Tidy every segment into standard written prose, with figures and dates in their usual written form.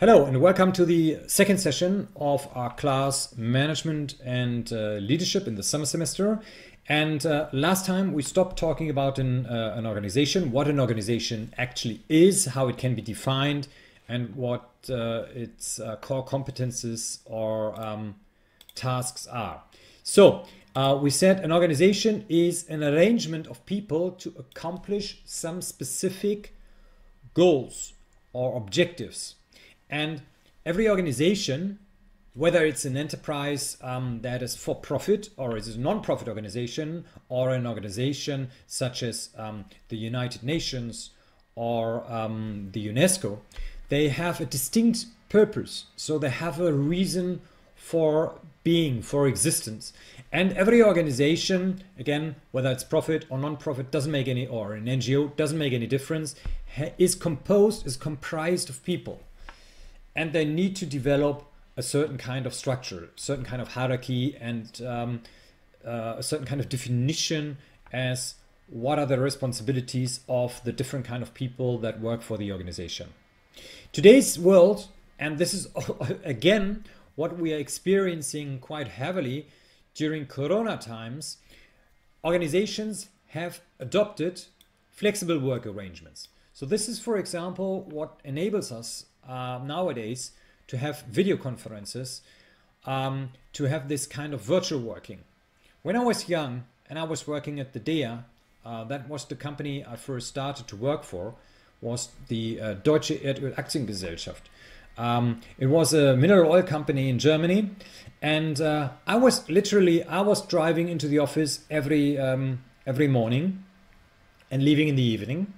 Hello and welcome to the second session of our class Management and Leadership in the summer semester. And last time we stopped talking about an organization, what an organization actually is, how it can be defined, and what its core competences or tasks are. So we said an organization is an arrangement of people to accomplish some specific goals or objectives. And every organization, whether it's an enterprise that is for profit or is a non-profit organization or an organization such as the United Nations or the UNESCO, they have a distinct purpose. So they have a reason for being, for existence. And every organization, again, whether it's profit or non-profit, doesn't make any, or an NGO, doesn't make any difference, is comprised of people. And they need to develop a certain kind of structure, a certain kind of hierarchy, and a certain kind of definition as what are the responsibilities of the different kind of people that work for the organization. Today's world, and this is again what we are experiencing quite heavily during Corona times, organizations have adopted flexible work arrangements. So this is, for example, what enables us nowadays to have video conferences, to have this kind of virtual working. When I was young and I was working at the that was the company I first started to work for, was the 𝗪𝗲𝗱𝗃𝗃𝗁𝗍. It was a mineral oil company in Germany, and I was driving into the office every morning and leaving in the evening.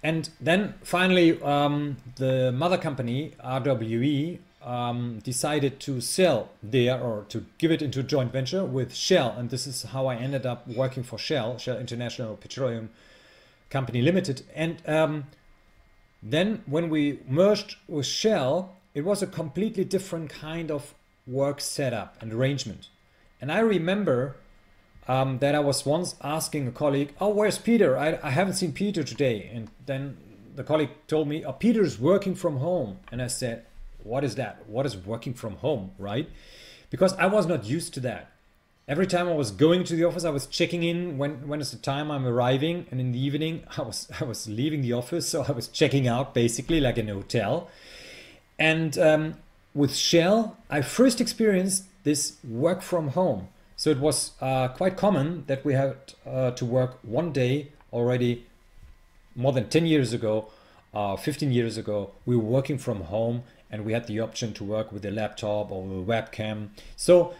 And then finally, the mother company, 𝗪𝗲𝗰, decided to sell or to give it into a joint venture with Shell. And this is how I ended up working for Shell International Petroleum Company Limited. And then when we merged with Shell, it was a completely different kind of work setup and arrangement. And I remember that I was once asking a colleague, oh, where's Peter? I haven't seen Peter today. And then the colleague told me, oh, Peter's working from home. And I said, what is that? What is working from home, right? Because I was not used to that. Every time I was going to the office, I was checking in when is the time I'm arriving. And in the evening, I was leaving the office. So I was checking out basically like in a hotel. And with Shell, I first experienced this work from home. So it was quite common that we had to work one day already more than 10 years ago, 15 years ago. We were working from home and we had the option to work with a laptop or a webcam. So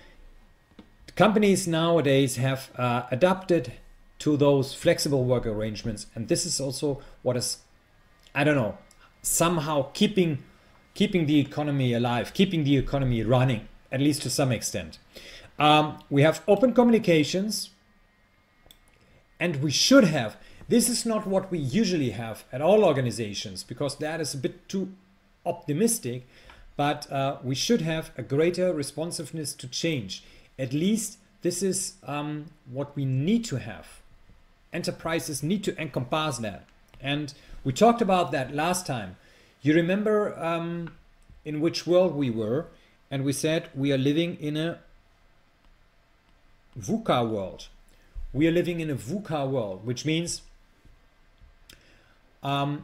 companies nowadays have adapted to those flexible work arrangements. And this is also what is, I don't know, somehow keeping the economy alive, keeping the economy running, at least to some extent. We have open communications, and we should have. This is not what we usually have at all organizations, because that is a bit too optimistic, but we should have a greater responsiveness to change. At least this is what we need to have. Enterprises need to encompass that. And we talked about that last time. You remember in which world we were, and we said we are living in a VUCA world. We are living in a VUCA world, which means we're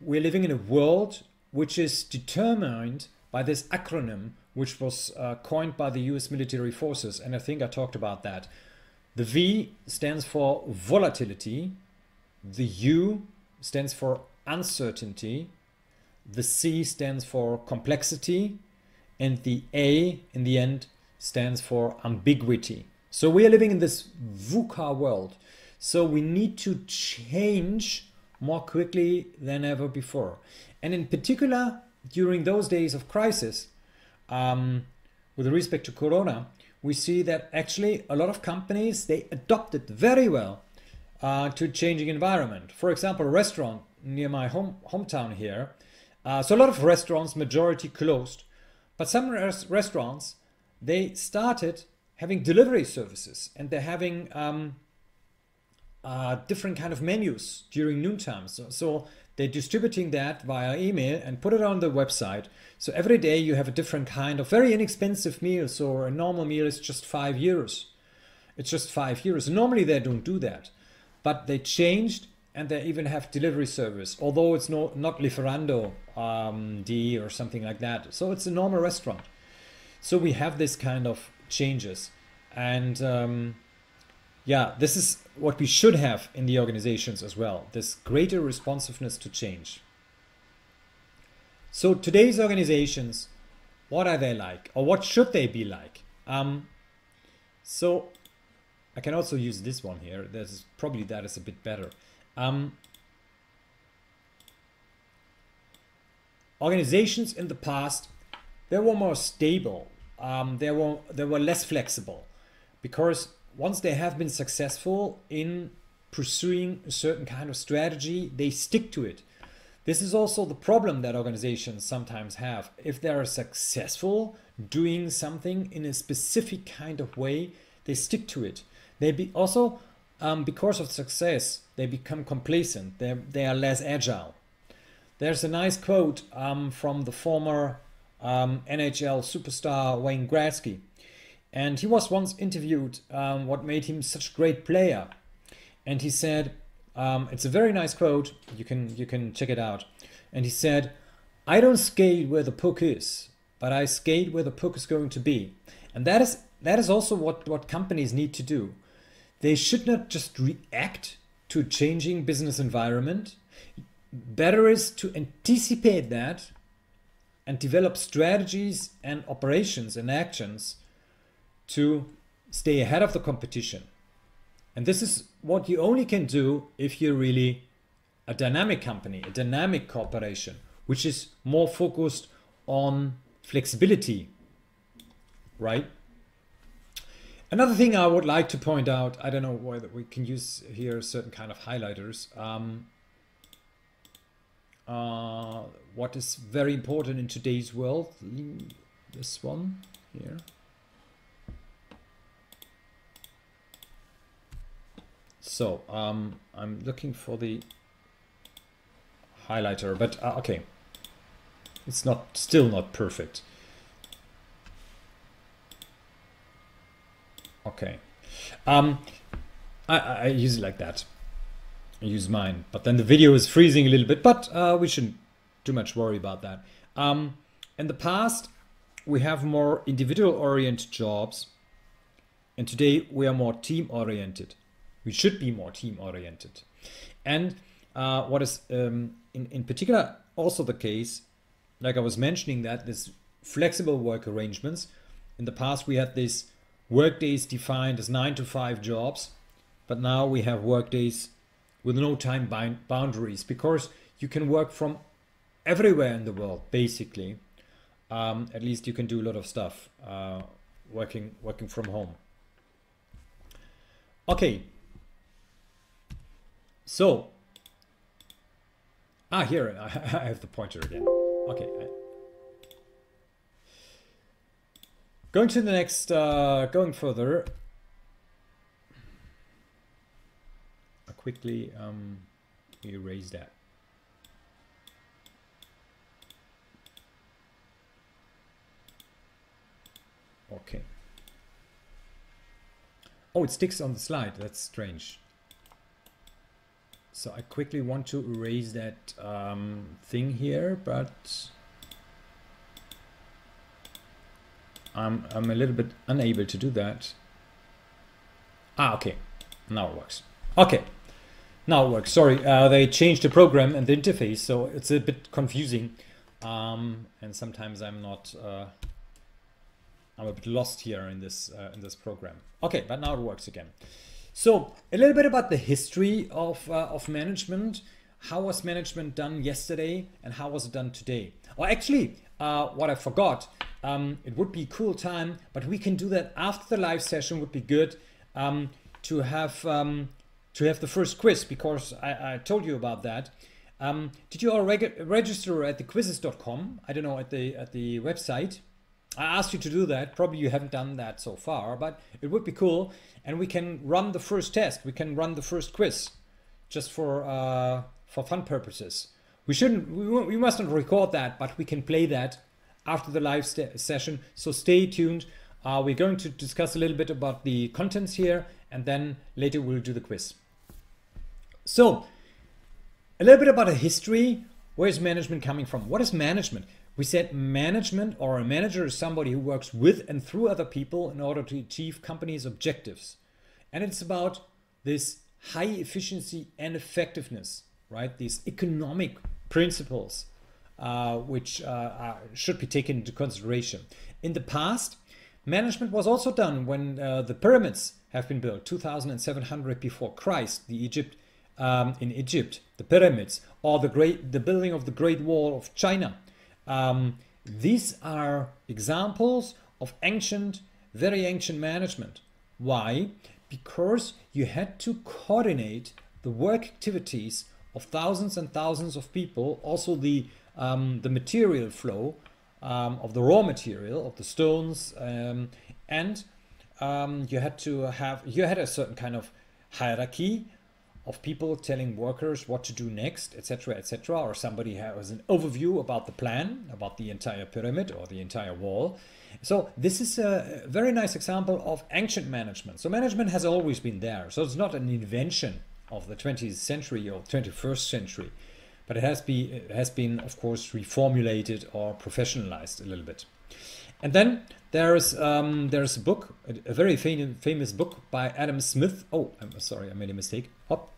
living in a world which is determined by this acronym, which was coined by the US military forces. And I think I talked about that. The V stands for volatility. The U stands for uncertainty. The C stands for complexity. And the A in the end stands for ambiguity. So we are living in this VUCA world. So we need to change more quickly than ever before. And in particular, during those days of crisis, with respect to Corona, we see that actually a lot of companies, they adopted very well to a changing environment. For example, a restaurant near my hometown here. So a lot of restaurants, majority closed, but some restaurants, they started having delivery services, and they're having different kind of menus during noontime. So they're distributing that via email and put it on the website. So every day you have a different kind of very inexpensive meal. So a normal meal is just €5. It's just €5. Normally they don't do that, but they changed, and they even have delivery service, although it's not 𝗵𝗵𝗱𝗲𝗍 or something like that. So it's a normal restaurant. So we have this kind of changes. And yeah, this is what we should have in the organizations as well, this greater responsiveness to change. So today's organizations, what are they like, or what should they be like? So I can also use this one here. There's probably that is a bit better. Organizations in the past, they were more stable. They were less flexible, because once they have been successful in pursuing a certain kind of strategy, they stick to it. This is also the problem that organizations sometimes have. If they are successful doing something in a specific kind of way, they stick to it. Also, because of success, they become complacent. They are less agile. There's a nice quote from the former NHL superstar Wayne Gretzky. And he was once interviewed what made him such a great player. And he said, it's a very nice quote, you can check it out. And he said, "I don't skate where the puck is, but I skate where the puck is going to be." And that is also what companies need to do. They should not just react to a changing business environment. Better is to anticipate that and develop strategies and operations and actions to stay ahead of the competition. And this is what you only can do if you're really a dynamic company, a dynamic corporation, which is more focused on flexibility, right? Another thing I would like to point out, I don't know whether we can use here certain kind of highlighters. What is very important in today's world, this one here. So I'm looking for the highlighter, but okay, it's still not perfect. Okay, I use it like that. I use mine, but then the video is freezing a little bit, but we shouldn't too much worry about that. In the past, we have more individual-oriented jobs, and today we are more team-oriented. We should be more team-oriented. And what is in particular also the case, like I was mentioning, that this flexible work arrangements. In the past, we had these work days defined as 9 to 5 jobs, but now we have work days with no time boundaries, because you can work from everywhere in the world, basically. At least you can do a lot of stuff working from home. Okay. So, here I have the pointer again. Okay. Going to the next, going further. I quickly erase that. Okay. Oh, it sticks on the slide. That's strange. So I quickly want to erase that thing here, but I'm a little bit unable to do that. Okay. Now it works. Okay. Now it works. Sorry, they changed the program and the interface, so it's a bit confusing. And sometimes I'm not... I'm a bit lost here in this program. Okay, but now it works again. So a little bit about the history of management. How was management done yesterday and how was it done today? Or actually, what I forgot, it would be a cool time, but we can do that after the live session. Would be good to have the first quiz, because I told you about that. Did you all register at the quizzes.com? I don't know, at the website. I asked you to do that. Probably you haven't done that so far, but it would be cool. And we can run the first test. We can run the first quiz just for fun purposes. We mustn't record that, but we can play that after the live session. So stay tuned. We're going to discuss a little bit about the contents here, and then later we'll do the quiz. So a little bit about a history. Where is management coming from? What is management? We said management, or a manager, is somebody who works with and through other people in order to achieve company's objectives. And it's about this high efficiency and effectiveness, right? These economic principles which should be taken into consideration. In the past, management was also done when the pyramids have been built, 2700 before Christ, in Egypt, the pyramids, or the building of the Great Wall of China. These are examples of very ancient management. Why? Because you had to coordinate the work activities of thousands and thousands of people, also the material flow of the raw material, of the stones, and you had a certain kind of hierarchy of people telling workers what to do next, etc., etc., or somebody has an overview about the plan, about the entire pyramid or the entire wall. So this is a very nice example of ancient management. So management has always been there. So it's not an invention of the 20th century or 21st century, but it has been, of course, reformulated or professionalized a little bit. And then there's a book, a very famous book by Adam Smith. Oh, I'm sorry, I made a mistake. Hop.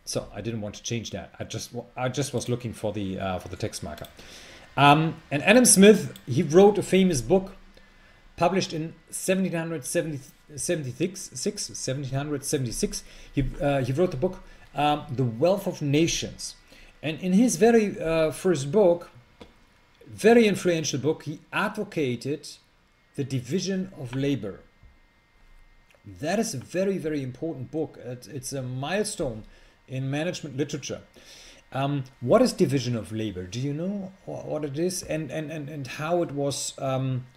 So I didn't want to change that. I just was looking for the text marker. And Adam Smith, he wrote a famous book published in 1776. He wrote the book The Wealth of Nations. And in his very first book, very influential book, he advocated the division of labor. That is a very, very important book. It's a milestone in management literature. What is division of labor? Do you know what it is, and how it was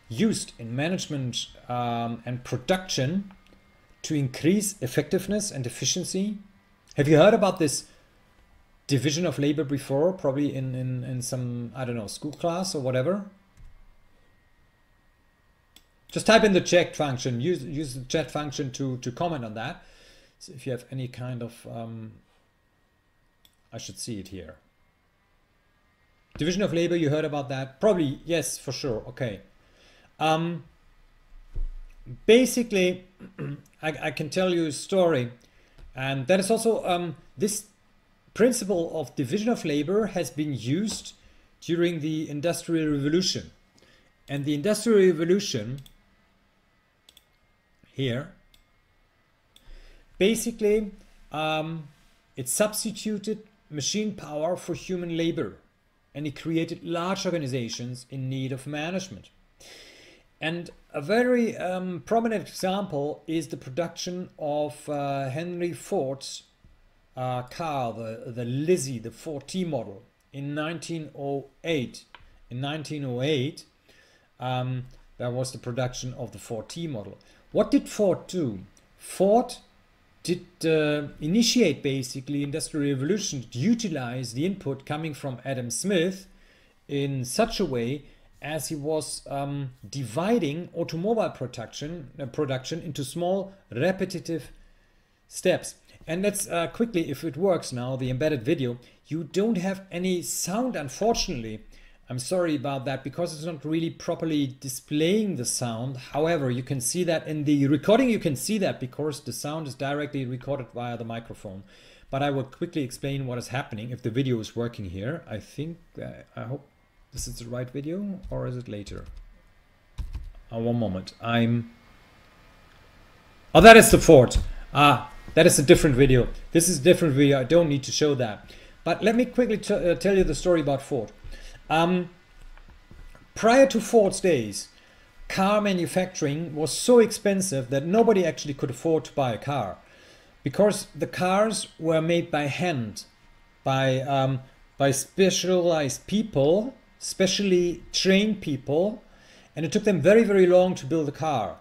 used in management and production to increase effectiveness and efficiency? Have you heard about this division of labor before? Probably in some, I don't know, school class or whatever. Just type in the chat function. Use the chat function to comment on that. So if you have any kind of I should see it here. Division of labor, you heard about that? Probably, yes, for sure. Okay. Basically, I can tell you a story, and that is also this principle of division of labor has been used during the Industrial Revolution. And the Industrial Revolution here, basically, it substituted machine power for human labor, and it created large organizations in need of management. And a very prominent example is the production of Henry Ford's car, the Lizzie, the 4T model, in 1908. In 1908, there was the production of the 4T model. What did Ford do? Ford did initiate basically Industrial Revolution to utilize the input coming from Adam Smith in such a way as he was dividing automobile production into small repetitive steps. And let's quickly, if it works now, the embedded video, you don't have any sound, unfortunately. I'm sorry about that, because it's not really properly displaying the sound. However, you can see that in the recording, you can see that because the sound is directly recorded via the microphone. But I will quickly explain what is happening if the video is working here. I think, I hope this is the right video, or is it later? One moment. Oh, that is the Ford. That is a different video. This is a different video. I don't need to show that. But let me quickly tell you the story about Ford. Prior to Ford's days, car manufacturing was so expensive that nobody actually could afford to buy a car, because the cars were made by hand, by specialized people, specially trained people, and it took them very, very long to build a car.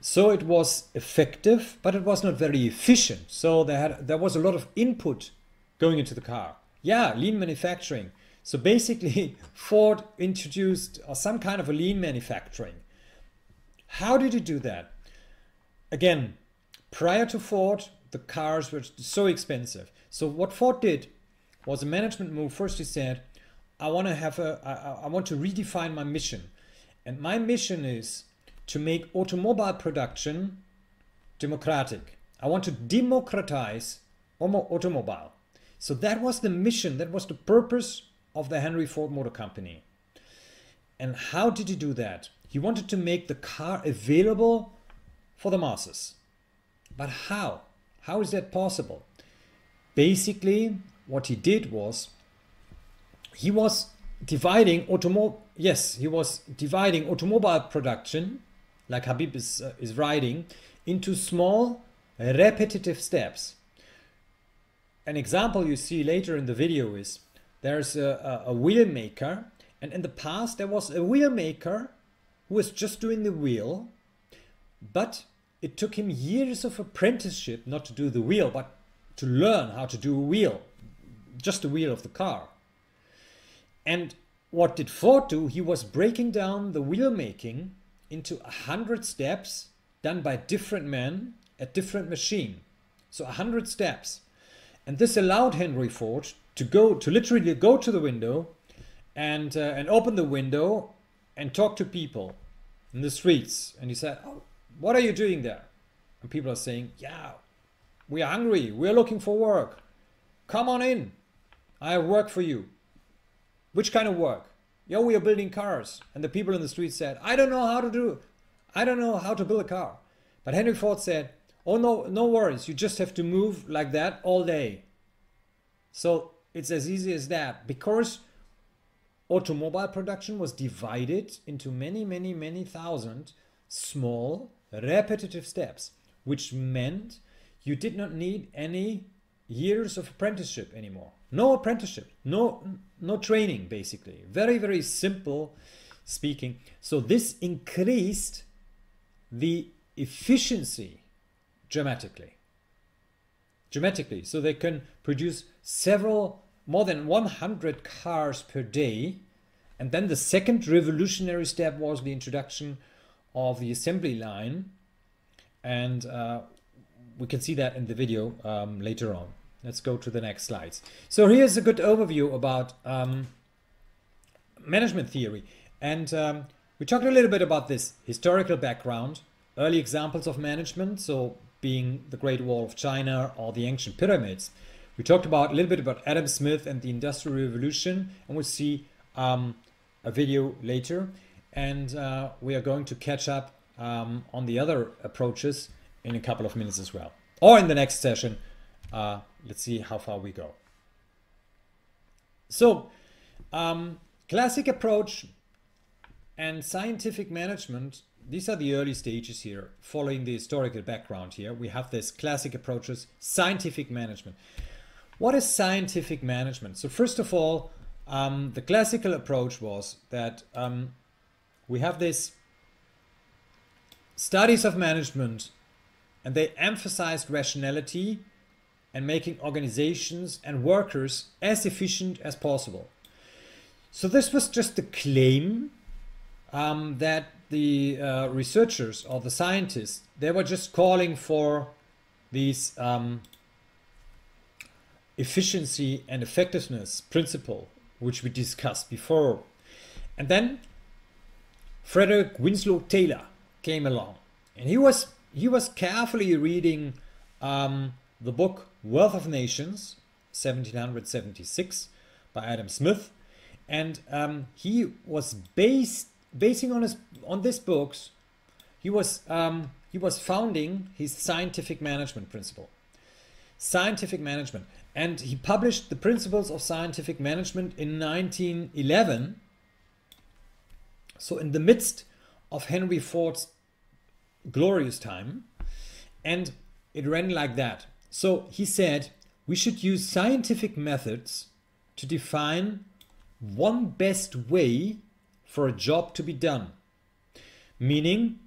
So it was effective, but it was not very efficient. So there was a lot of input going into the car. Yeah, lean manufacturing. So basically, Ford introduced some kind of a lean manufacturing. How did he do that? Again, prior to Ford, the cars were so expensive. So what Ford did was a management move. First he said, I want to redefine my mission. And my mission is to make automobile production democratic. I want to democratize automobile. So that was the mission, that was the purpose of the Henry Ford Motor Company. And how did he do that? He wanted to make the car available for the masses. But how? How is that possible? Basically, what he did was he was dividing automobile production, like Habib is writing, into small repetitive steps. An example you see later in the video is there's a wheel maker, and in the past there was a wheel maker who was just doing the wheel, but it took him years of apprenticeship not to do the wheel, but to learn how to do a wheel, just the wheel of the car. And what did Ford do? He was breaking down the wheel making into 100 steps done by different men at different machine. So 100 steps. And this allowed Henry Ford to literally go to the window and open the window and talk to people in the streets. And he said, oh, what are you doing there? And people are saying, yeah, we are hungry. We are looking for work. Come on in. I have work for you. Which kind of work? Yeah, we are building cars. And the people in the street said, I don't know how to do it. I don't know how to build a car. But Henry Ford said, oh, no worries. You just have to move like that all day. So it's as easy as that. Because automobile production was divided into many thousand small repetitive steps, which meant you did not need any years of apprenticeship anymore. No apprenticeship, no training, basically. Very simple speaking. So this increased the efficiency dramatically. So they can produce more than 100 cars per day. And then the second revolutionary step was the introduction of the assembly line. And we can see that in the video later on. Let's go to the next slides. So here's a good overview about management theory. And we talked a little bit about this historical background, early examples of management, so being the Great Wall of China or the ancient pyramids. We talked a little bit about Adam Smith and the Industrial Revolution, and we'll see a video later. And we are going to catch up on the other approaches in a couple of minutes as well. Or in the next session. Let's see how far we go. So, classic approach and scientific management, these are the early stages here, following the historical background here. We have this classic approaches, scientific management. What is scientific management? So first of all, the classical approach was that we have this studies of management, and they emphasized rationality and making organizations and workers as efficient as possible. So this was just a claim that the researchers or the scientists, they were just calling for these efficiency and effectiveness principle, which we discussed before. And then Frederick Winslow Taylor came along, and he was carefully reading the book Wealth of Nations, 1776, by Adam Smith, and he was basing on this books. He was founding his scientific management principle, scientific management, and he published the principles of scientific management in 1911. So in the midst of Henry Ford's glorious time, and it ran like that. So he said we should use scientific methods to define one best way for a job to be done. Meaning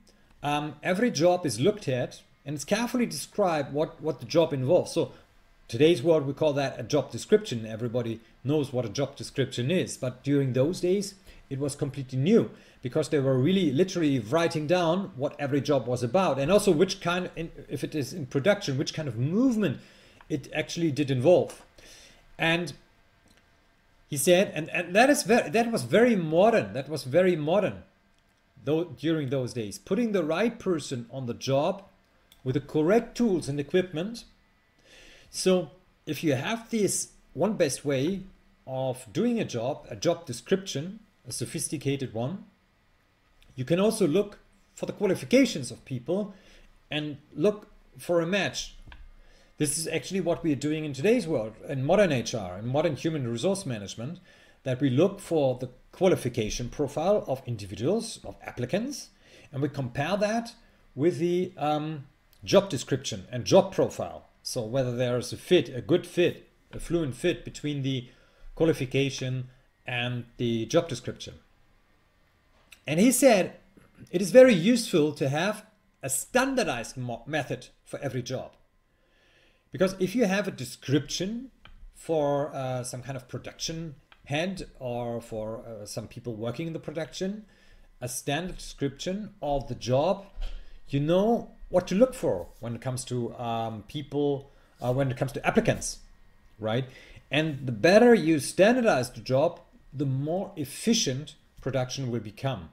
every job is looked at and it's carefully described what the job involves. So today's world, we call that a job description. Everybody knows what a job description is. But during those days, it was completely new because they were really literally writing down what every job was about. And also which kind, if it is in production, which kind of movement it actually did involve. And he said, and that was very modern. That was very modern though during those days. Putting the right person on the job with the correct tools and equipment. So if you have this one best way of doing a job description, a sophisticated one, you can also look for the qualifications of people and look for a match. This is actually what we are doing in today's world, in modern HR, in modern human resource management, that we look for the qualification profile of individuals, of applicants, and we compare that with the job description and job profile. So whether there is a fit, a good fit, a fluent fit between the qualification and the job description. And he said it is very useful to have a standardized method for every job. Because if you have a description for some kind of production head or for some people working in the production, a standard description of the job, you know what to look for when it comes to people, when it comes to applicants, right? And the better you standardize the job, the more efficient production will become.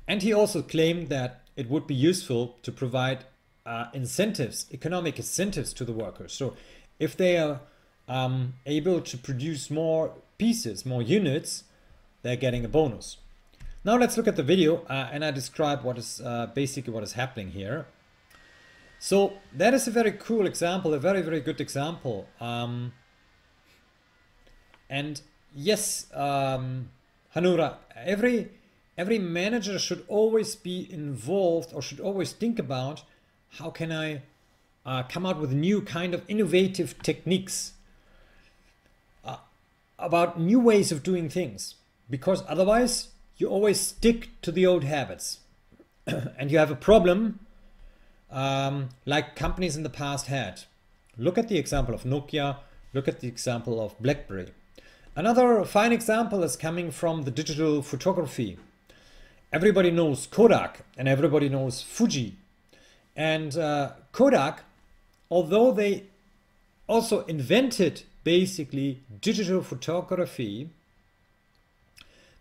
And he also claimed that it would be useful to provide incentives, economic incentives to the workers. So if they are able to produce more pieces, more units, they're getting a bonus. Now let's look at the video and I describe what is basically what is happening here. So that is a very cool example, a very, very good example. And yes, Hanura, every manager should always be involved or should always think about how can I come out with new kind of innovative techniques, about new ways of doing things, because otherwise you always stick to the old habits and you have a problem like companies in the past had. Look at the example of Nokia, look at the example of BlackBerry. Another fine example is coming from the digital photography. Everybody knows Kodak and everybody knows Fuji. And Kodak, although they also invented basically digital photography,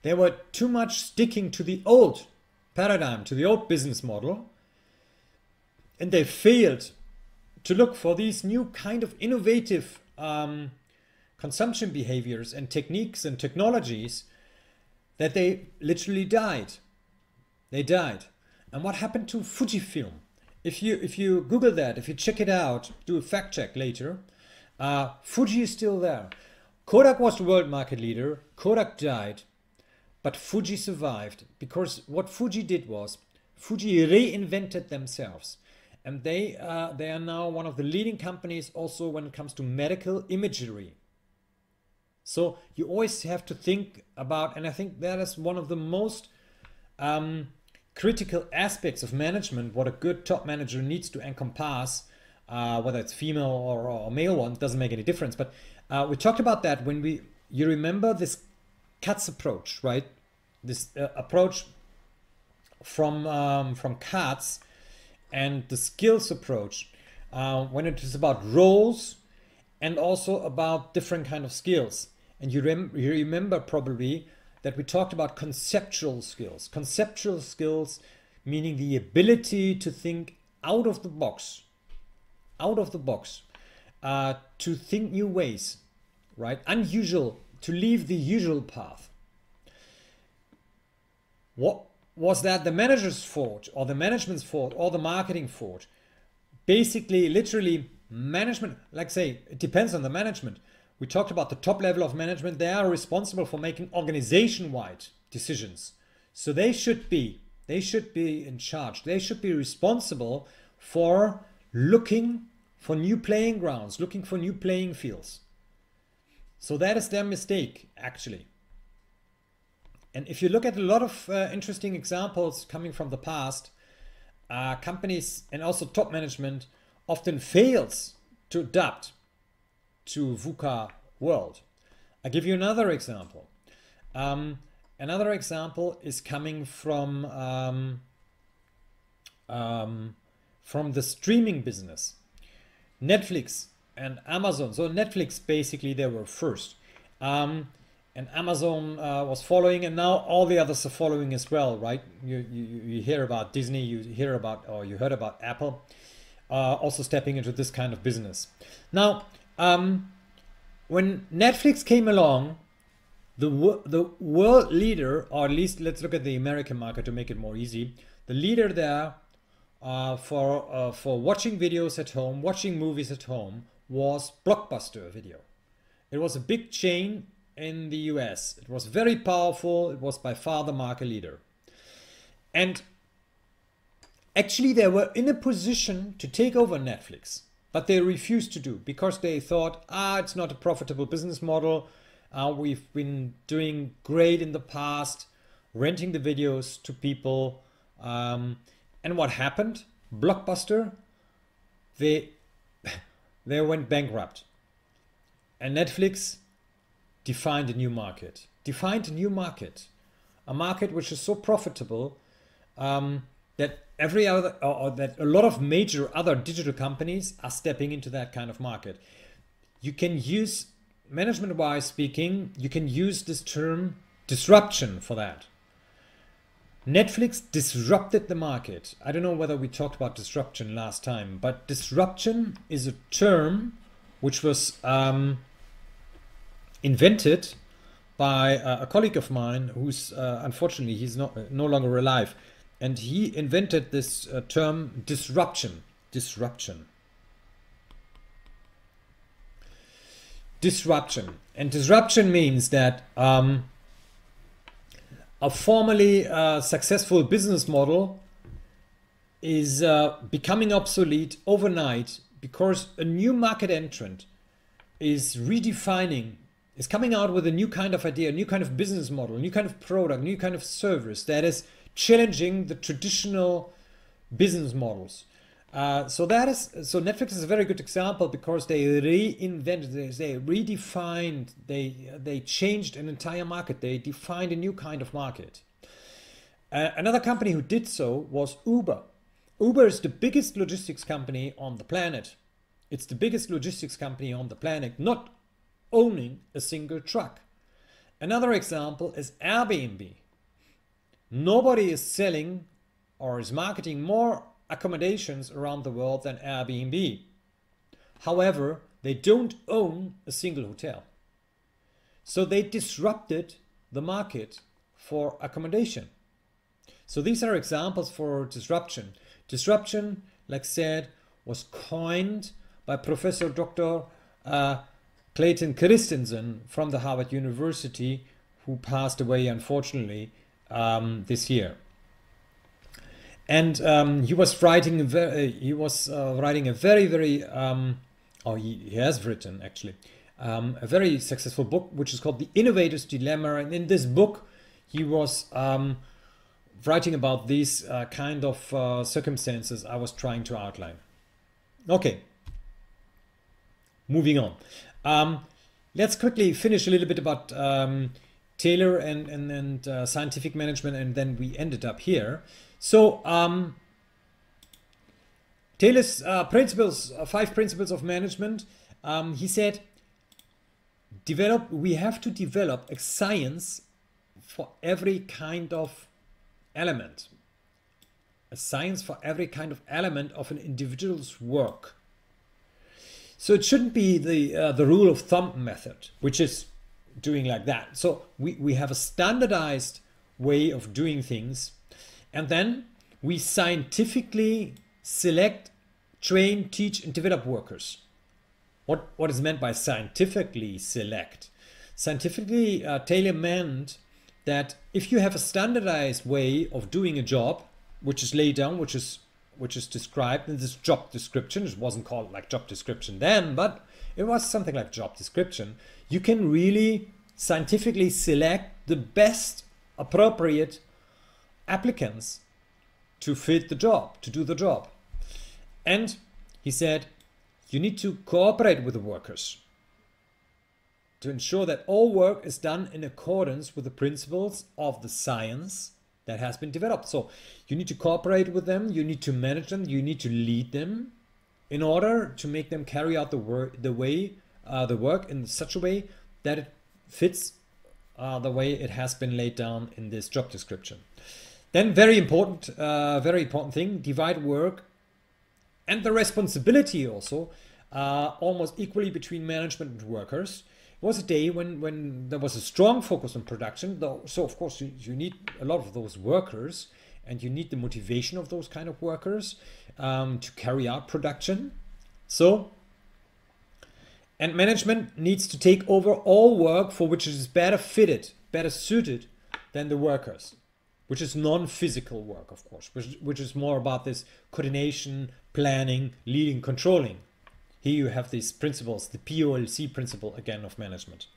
they were too much sticking to the old paradigm, to the old business model, and they failed to look for these new kind of innovative consumption behaviors and techniques and technologies, that they literally died. They died. And what happened to Fujifilm? If you Google that, if you check it out, do a fact check later, Fuji is still there. Kodak was the world market leader. Kodak died, but Fuji survived, because what Fuji did was Fuji reinvented themselves, and they are now one of the leading companies also when it comes to medical imagery. So you always have to think about, and I think that is one of the most critical aspects of management, what a good top manager needs to encompass, whether it's female or male one, doesn't make any difference. But we talked about that when you remember this 𝗪𝗃 approach, right? This approach from 𝗪𝗃 and the skills approach, when it is about roles and also about different kind of skills. And you remember probably that we talked about conceptual skills. Conceptual skills meaning the ability to think out of the box, to think new ways, right? Unusual, to leave the usual path. What was that the manager's fault or the management's fault or the marketing fault? Basically, literally management, like say, it depends on the management. We talked about the top level of management. They are responsible for making organization-wide decisions. So they should be in charge. They should be responsible for looking for new playing grounds, looking for new playing fields. So that is their mistake, actually. And if you look at a lot of interesting examples coming from the past, companies and also top management often fails to adapt to VUCA world. I'll give you another example. Another example is coming from the streaming business. Netflix and Amazon. So Netflix, basically, they were first. And Amazon was following, and now all the others are following as well, right? You hear about Disney, you heard about Apple, also stepping into this kind of business. Now, when Netflix came along, the world leader, or at least let's look at the American market to make it more easy, the leader there for watching videos at home, watching movies at home, was Blockbuster Video. It was a big chain in the US. It was very powerful. It was by far the market leader. And actually they were in a position to take over Netflix, but they refused to do, because they thought, it's not a profitable business model. We've been doing great in the past, renting the videos to people. And what happened? Blockbuster, they went bankrupt. And Netflix defined a new market. A market which is so profitable that that a lot of major other digital companies are stepping into that kind of market. You can use, management-wise speaking, you can use this term disruption for that. Netflix disrupted the market. I don't know whether we talked about disruption last time, but disruption is a term which was invented by a colleague of mine who's unfortunately he's no longer alive, and he invented this term disruption. And disruption means that a formerly successful business model is becoming obsolete overnight because a new market entrant is redefining, is coming out with a new kind of idea, a new kind of business model, a new kind of product, a new kind of service that is challenging the traditional business models. So Netflix is a very good example, because they reinvented, they redefined, they changed an entire market. They defined a new kind of market. Another company who did so was Uber. Uber is the biggest logistics company on the planet. It's the biggest logistics company on the planet, not owning a single truck. Another example is Airbnb. Nobody is selling or is marketing more accommodations around the world than Airbnb. However, they don't own a single hotel. So they disrupted the market for accommodation. So these are examples for disruption. Disruption, like I said, was coined by Professor Dr. Clayton Christensen from the Harvard University, who passed away unfortunately this year. And he was writing a very, he has written actually a very successful book, which is called The Innovator's Dilemma. And in this book, he was writing about these kind of circumstances I was trying to outline. Okay, moving on. Let's quickly finish a little bit about Taylor and scientific management, and then we ended up here. So Taylor's principles, 5 principles of management, he said, we have to develop a science for every kind of element. A science for every kind of element of an individual's work. So it shouldn't be the rule of thumb method, which is doing like that. So we have a standardized way of doing things, and then we scientifically select, train, teach, and develop workers. What is meant by scientifically select? Scientifically, Taylor meant that if you have a standardized way of doing a job, which is laid down, which is described in this job description, it wasn't called like job description then, but it was something like job description, you can really scientifically select the best appropriate applicants to fit the job, to do the job. And he said, you need to cooperate with the workers. to ensure that all work is done in accordance with the principles of the science that has been developed. So you need to cooperate with them, you need to manage them, you need to lead them in order to make them carry out the work in such a way that it fits the way it has been laid down in this job description. Then very important thing, divide work and the responsibility also almost equally between management and workers. It was a day when there was a strong focus on production, though, so of course you need a lot of those workers and you need the motivation of those kind of workers to carry out production. So, and management needs to take over all work for which it is better fitted, better suited than the workers, which is non-physical work, of course, which is more about this coordination, planning, leading, controlling. Here you have these principles, the POLC principle again of management.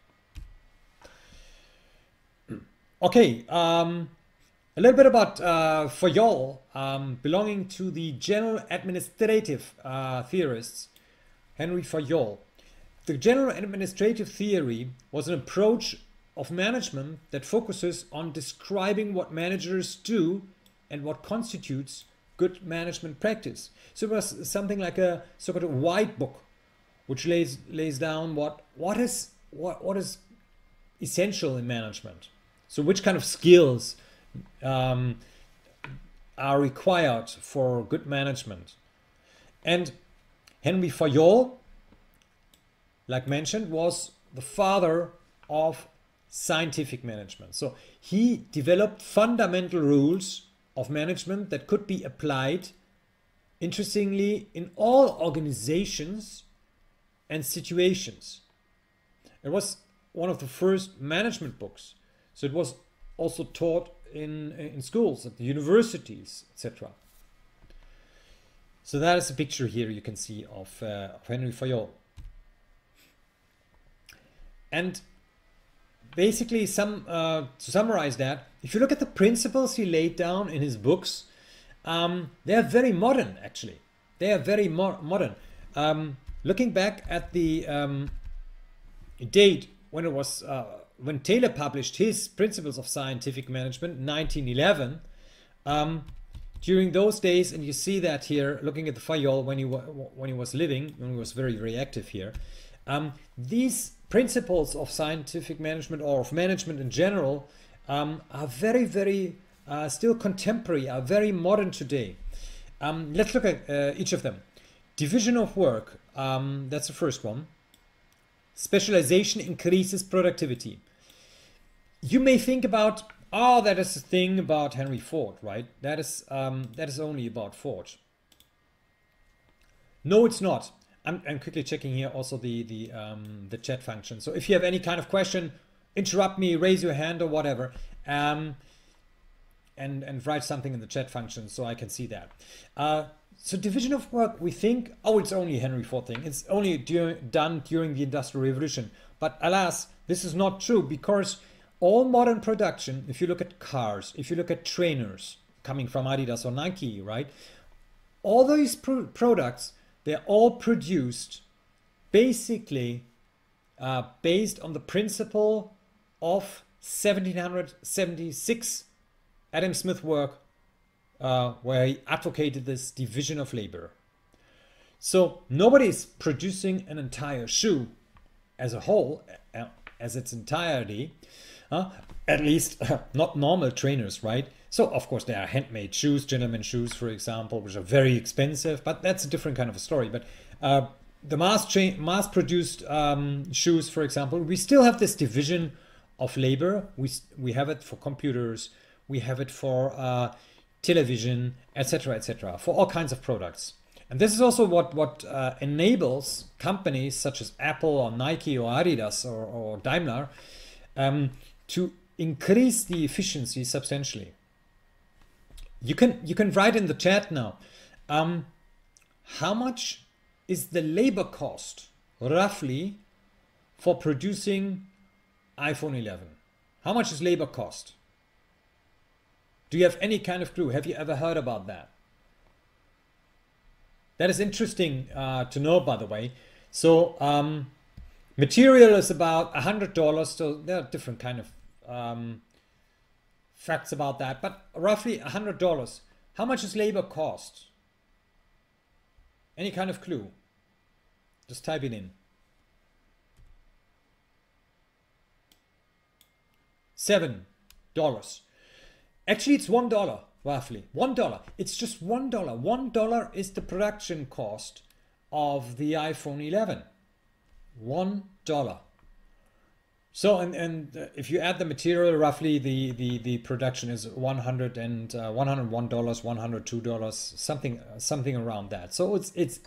Okay, a little bit about 𝗏𝗏, belonging to the general administrative theorists, 𝗪𝗏. The general administrative theory was an approach of management that focuses on describing what managers do and what constitutes good management practice. So it was something like a sort of white book, which lays down what is essential in management. So which kind of skills are required for good management. And 𝗪𝗏, like mentioned, was the father of scientific management. So he developed fundamental rules of management that could be applied, interestingly, in all organizations and situations. It was one of the first management books. So it was also taught in schools, at the universities, etc. So that is a picture here you can see of 𝗪𝗏. And basically, to summarize that, if you look at the principles he laid down in his books, they are very modern, actually. They are very modern. Looking back at the date when it was when Taylor published his Principles of Scientific Management, 1911, during those days, and you see that here, looking at the 𝗏𝗏 when he was living, when he was very active here, these principles of scientific management, or of management in general, are very still contemporary, are very modern today. Let's look at each of them. Division of work, that's the first one. Specialization increases productivity. You may think about, oh, that is a thing about Henry Ford, right? That is only about Ford. No, it's not. I'm quickly checking here also the chat function. So if you have any kind of question, interrupt me, raise your hand or whatever, and write something in the chat function so I can see that. So division of work, we think, oh, it's only a Henry Ford thing. It's only done during the Industrial Revolution. But alas, this is not true, because all modern production, if you look at cars, if you look at trainers coming from Adidas or Nike, right? All these products, they're all produced basically based on the principle of 1776 Adam Smith work, where he advocated this division of labor. So nobody is producing an entire shoe as a whole, as its entirety, at least not normal trainers, right? So of course there are handmade shoes, gentlemen's shoes, for example, which are very expensive, but that's a different kind of a story. But the mass-produced shoes, for example, we still have this division of labor. We have it for computers, we have it for television, etc., for all kinds of products. And this is also what enables companies such as Apple or Nike or Adidas or Daimler to increase the efficiency substantially. You can write in the chat now, how much is the labor cost roughly for producing iPhone 11? How much is labor cost? Do you have any kind of clue? Have you ever heard about that? That is interesting to know, by the way. So Material is about $100. So there are different kind of facts about that, but roughly $100. How much does labor cost? Any kind of clue? Just type it in. $7. Actually, it's $1, roughly. $1. It's just $1. $1 is the production cost of the iPhone 11. $1. So, and if you add the material, roughly the production is $101, $102, something around that. So it's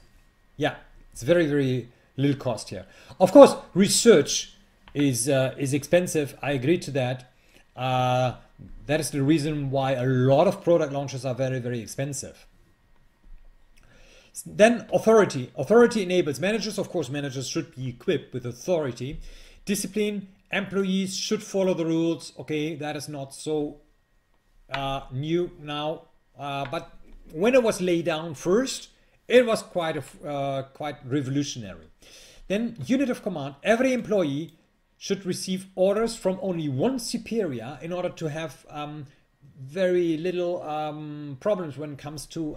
yeah, it's very little cost here. Of course, research is expensive. I agree to that. That is the reason why a lot of product launches are very expensive. Then authority. Authority enables managers. Of course, managers should be equipped with authority. Discipline. Employees should follow the rules. Okay, that is not so new now, but when it was laid down first, it was quite revolutionary. Then unit of command. Every employee should receive orders from only one superior in order to have very little problems when it comes to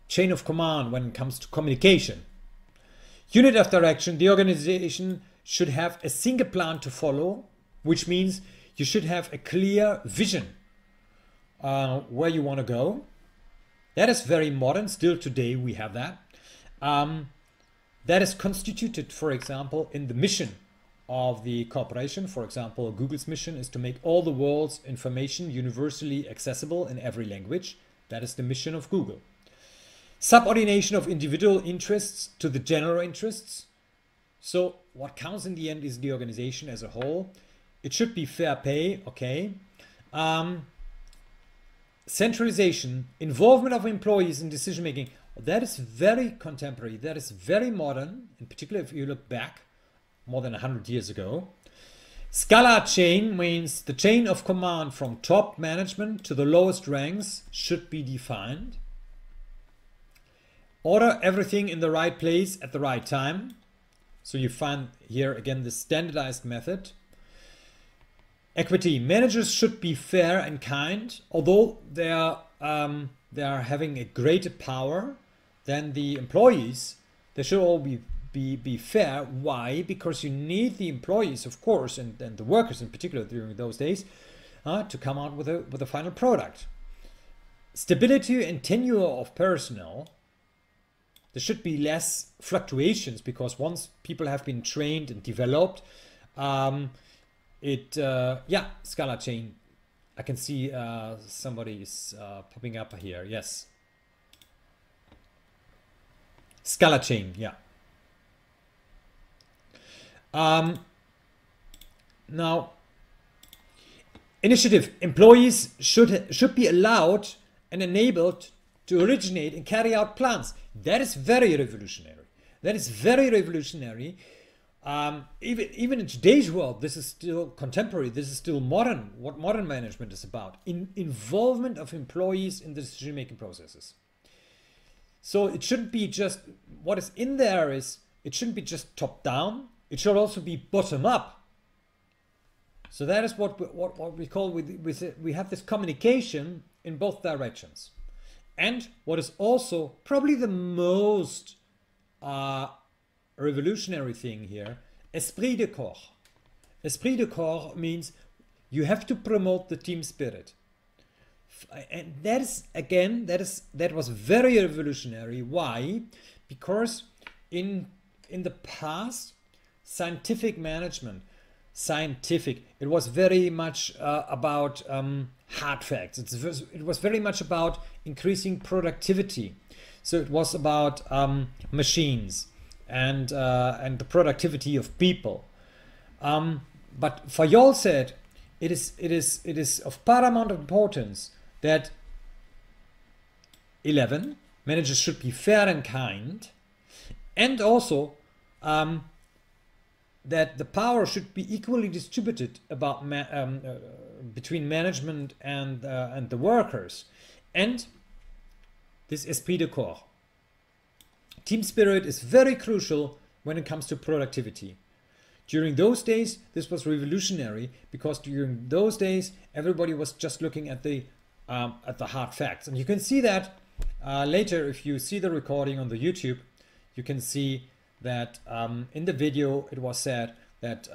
chain of command, when it comes to communication. Unit of direction. The organization should have a single plan to follow, which means you should have a clear vision where you want to go. That is very modern. Still today we have that. That is constituted, for example, in the mission of the corporation. For example, Google's mission is to make all the world's information universally accessible in every language. That is the mission of Google. Subordination of individual interests to the general interests. So what counts in the end is the organization as a whole. It should be fair pay, okay. Centralization, involvement of employees in decision making. That is very contemporary. That is very modern, in particular if you look back more than 100 years ago. Scalar chain means the chain of command from top management to the lowest ranks should be defined. Order everything in the right place at the right time. So you find here again the standardized method. Equity. Managers should be fair and kind, although they are having a greater power than the employees. They should all be fair. Why? Because you need the employees, of course, and the workers in particular during those days, to come out with a final product. Stability and tenure of personnel. There should be less fluctuations because once people have been trained and developed, yeah, Scalar chain. I can see somebody is popping up here. Yes. Scalar chain, yeah. Now, initiative. Employees should be allowed and enabled to originate and carry out plans. That is very revolutionary. That is very revolutionary. Even in today's world, this is still contemporary. This is still modern. What modern management is about. Involvement of employees in the decision-making processes. So it shouldn't be just what is in there. It shouldn't be just top down. It should also be bottom up. So that is what we call we have this communication in both directions. And what is also probably the most revolutionary thing here, Esprit De Corps. Esprit De Corps means you have to promote the team spirit. And that is, again, that was very revolutionary. Why? Because in the past, scientific management, it was very much about hard facts. It was very much about increasing productivity. So it was about machines and the productivity of people. But Fayol said it is of paramount importance that 11 managers should be fair and kind, and also that the power should be equally distributed between management and the workers, and this Esprit De Corps. Team spirit is very crucial when it comes to productivity. During those days, this was revolutionary because during those days, everybody was just looking at the hard facts. And you can see that later, if you see the recording on the YouTube, you can see that in the video, it was said that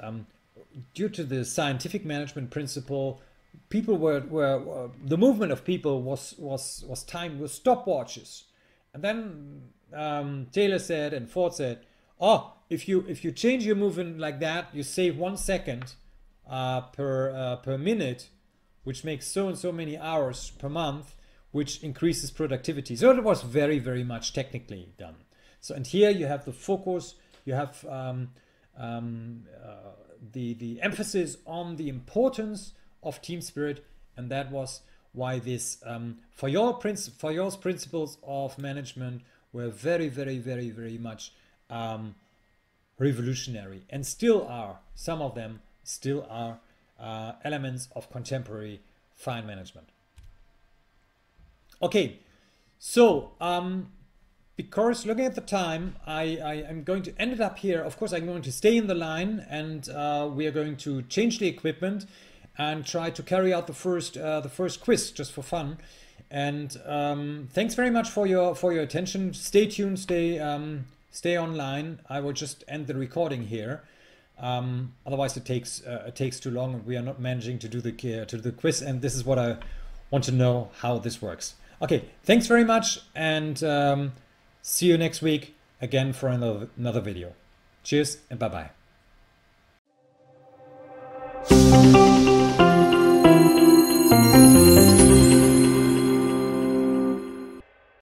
due to the scientific management principle, people were the movement of people was timed with stopwatches. And then Taylor said and Ford said, oh, if you change your movement like that, you save 1 second per minute, which makes so and so many hours per month, which increases productivity. So it was very, very much technically done. So, and here you have the focus, you have the emphasis on the importance of team spirit, and that was why this 𝗂𝗀𝗱𝗄's principles of management were very, very, very, very much revolutionary, and still are, some of them still are elements of contemporary fine management. Okay, so because looking at the time, I'm going to end it up here. Of course, I'm going to stay in the line, and we are going to change the equipment and try to carry out the first quiz just for fun. And thanks very much for your attention. Stay tuned, stay online. I will just end the recording here. Otherwise, it takes too long, and we are not managing to do the quiz. And this is what I want to know, how this works. Okay, thanks very much, and see you next week again for another video. Cheers and bye bye.